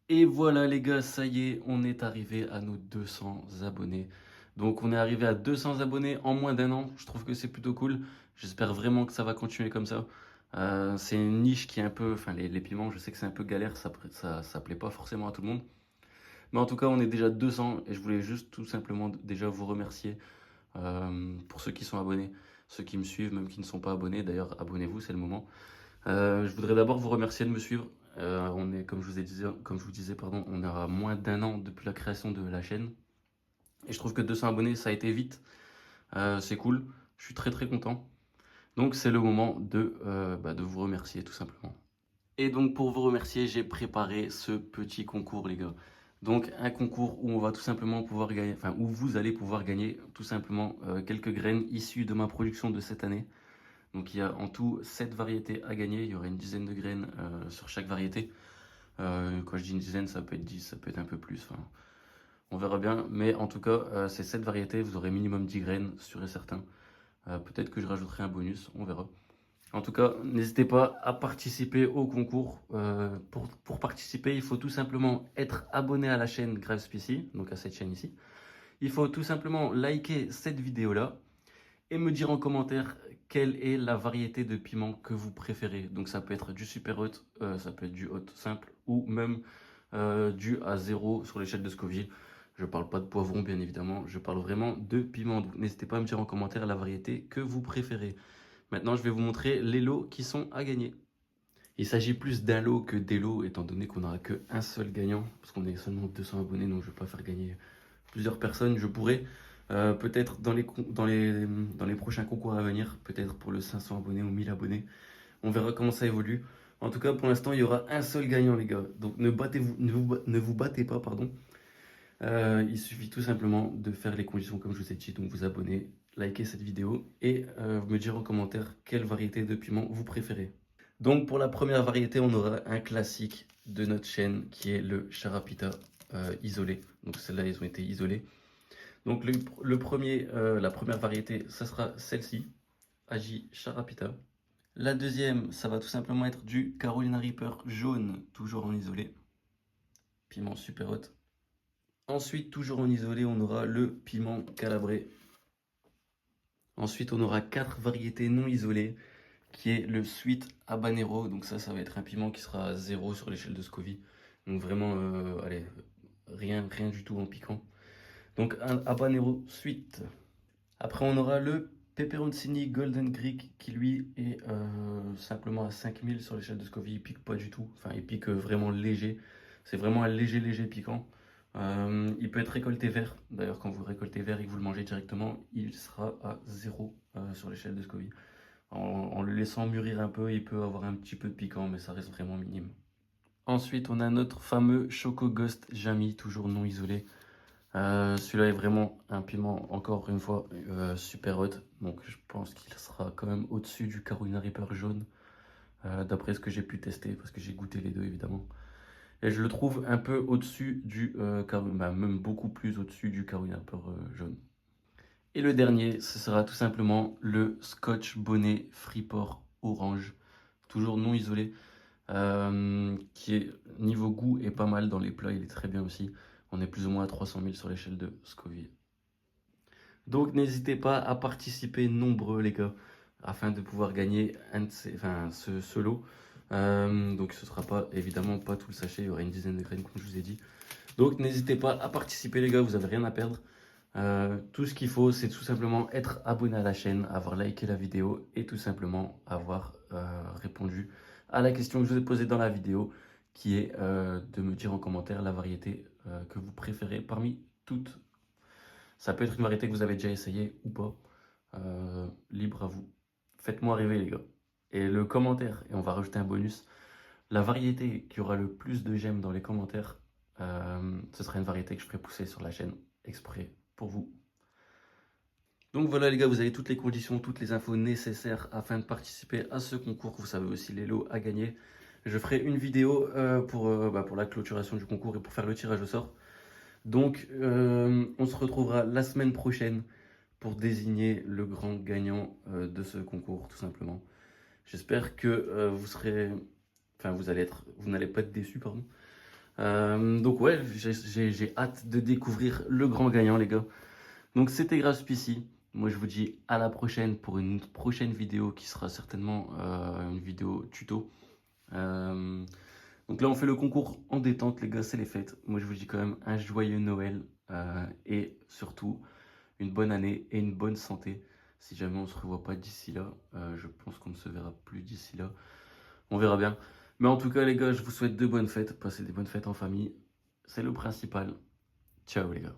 Et voilà les gars, ça y est, on est arrivé à nos 200 abonnés. Donc on est arrivé à 200 abonnés en moins d'un an. Je trouve que c'est plutôt cool. J'espère vraiment que ça va continuer comme ça. C'est une niche qui est un peu, enfin les piments, je sais que c'est un peu galère, ça plaît pas forcément à tout le monde. Mais en tout cas, on est déjà 200 et je voulais juste tout simplement déjà vous remercier pour ceux qui sont abonnés, ceux qui me suivent, même qui ne sont pas abonnés. D'ailleurs, abonnez-vous, c'est le moment. Je voudrais d'abord vous remercier de me suivre. On est, comme je vous disais, pardon, on est à moins d'un an depuis la création de la chaîne. Et je trouve que 200 abonnés, ça a été vite. C'est cool. Je suis très très content. Donc c'est le moment de vous remercier tout simplement. Et donc pour vous remercier, j'ai préparé ce petit concours les gars. Donc un concours où on va tout simplement pouvoir gagner, enfin où vous allez pouvoir gagner tout simplement quelques graines issues de ma production de cette année. Donc il y a en tout 7 variétés à gagner, il y aura une dizaine de graines sur chaque variété. Quand je dis une dizaine, ça peut être 10, ça peut être un peu plus, enfin, on verra bien. Mais en tout cas, c'est 7 variétés, vous aurez minimum 10 graines, sûr et certain. Peut-être que je rajouterai un bonus, on verra. En tout cas, n'hésitez pas à participer au concours. Pour participer, il faut tout simplement être abonné à la chaîne GravesPC, donc à cette chaîne ici. Il faut tout simplement liker cette vidéo-là et me dire en commentaire quelle est la variété de piment que vous préférez. Donc ça peut être du super hot, ça peut être du hot simple ou même du à zéro sur l'échelle de Scoville. Je parle pas de poivron bien évidemment, je parle vraiment de piment. Donc n'hésitez pas à me dire en commentaire la variété que vous préférez. Maintenant je vais vous montrer les lots qui sont à gagner. Il s'agit plus d'un lot que des lots étant donné qu'on n'aura qu'un seul gagnant parce qu'on est seulement 200 abonnés, donc je ne vais pas faire gagner plusieurs personnes. Je pourrais peut-être dans les prochains concours à venir, peut-être pour le 500 abonnés ou 1000 abonnés. On verra comment ça évolue. En tout cas, pour l'instant, il y aura un seul gagnant, les gars. Donc ne vous battez pas, pardon. Il suffit tout simplement de faire les conditions comme je vous ai dit. Donc vous abonner, liker cette vidéo et me dire en commentaire quelle variété de piment vous préférez. Donc pour la première variété, on aura un classique de notre chaîne qui est le Charapita isolé. Donc celles-là, ils ont été isolés. Donc la première variété, ça sera celle-ci, Agi Charapita. La deuxième, ça va tout simplement être du Carolina Reaper jaune, toujours en isolé. Piment super hot. Ensuite, toujours en isolé, on aura le piment calabré. Ensuite, on aura 4 variétés non isolées, qui est le Sweet Habanero. Donc ça va être un piment qui sera à 0 sur l'échelle de Scoville. Donc vraiment, allez, rien du tout en piquant. Donc un Habanero Sweet. Après, on aura le Pepperoncini Golden Greek qui lui est simplement à 5000 sur l'échelle de Scoville. Il pique pas du tout. Enfin, il pique vraiment léger. C'est vraiment un léger piquant. Il peut être récolté vert. D'ailleurs, quand vous le récoltez vert et que vous le mangez directement, il sera à 0 sur l'échelle de Scoville. En le laissant mûrir un peu, il peut avoir un petit peu de piquant, mais ça reste vraiment minime. Ensuite, on a notre fameux Choco Ghost Jammy, toujours non isolé. Celui-là est vraiment un piment, encore une fois, super hot. Donc je pense qu'il sera quand même au-dessus du Carolina Reaper jaune, d'après ce que j'ai pu tester, parce que j'ai goûté les deux évidemment. Et je le trouve un peu au-dessus même beaucoup plus au-dessus du Carolina Reaper jaune. Et le dernier, ce sera tout simplement le Scotch Bonnet Freeport Orange, toujours non isolé, qui est niveau goût est pas mal dans les plats, il est très bien aussi. On est plus ou moins à 300 000 sur l'échelle de Scoville. Donc n'hésitez pas à participer nombreux les gars, afin de pouvoir gagner ce lot. Donc ce sera pas évidemment pas tout le sachet, il y aura une dizaine de graines comme je vous ai dit. Donc n'hésitez pas à participer les gars, vous avez rien à perdre. Tout ce qu'il faut, c'est tout simplement être abonné à la chaîne, avoir liké la vidéo et tout simplement avoir répondu à la question que je vous ai posée dans la vidéo, qui est de me dire en commentaire la variété que vous préférez parmi toutes. Ça peut être une variété que vous avez déjà essayé ou pas, libre à vous. Faites-moi rêver les gars. Et le commentaire, et on va rajouter un bonus, la variété qui aura le plus de j'aime dans les commentaires, ce sera une variété que je ferai pousser sur la chaîne exprès pour vous. Donc voilà les gars, vous avez toutes les conditions, toutes les infos nécessaires afin de participer à ce concours. Vous savez aussi les lots à gagner. Je ferai une vidéo pour la clôturation du concours et pour faire le tirage au sort. Donc on se retrouvera la semaine prochaine pour désigner le grand gagnant de ce concours tout simplement. J'espère que vous n'allez pas être déçus, pardon. Donc ouais, j'ai hâte de découvrir le grand gagnant, les gars. Donc c'était Graspissy. Moi je vous dis à la prochaine pour une prochaine vidéo qui sera certainement une vidéo tuto. Euh, donc là on fait le concours en détente, les gars, c'est les fêtes. Moi je vous dis quand même un joyeux Noël et surtout une bonne année et une bonne santé. Si jamais on se revoit pas d'ici là, je pense qu'on ne se verra plus d'ici là. On verra bien. Mais en tout cas les gars, je vous souhaite de bonnes fêtes. Passez des bonnes fêtes en famille. C'est le principal. Ciao les gars.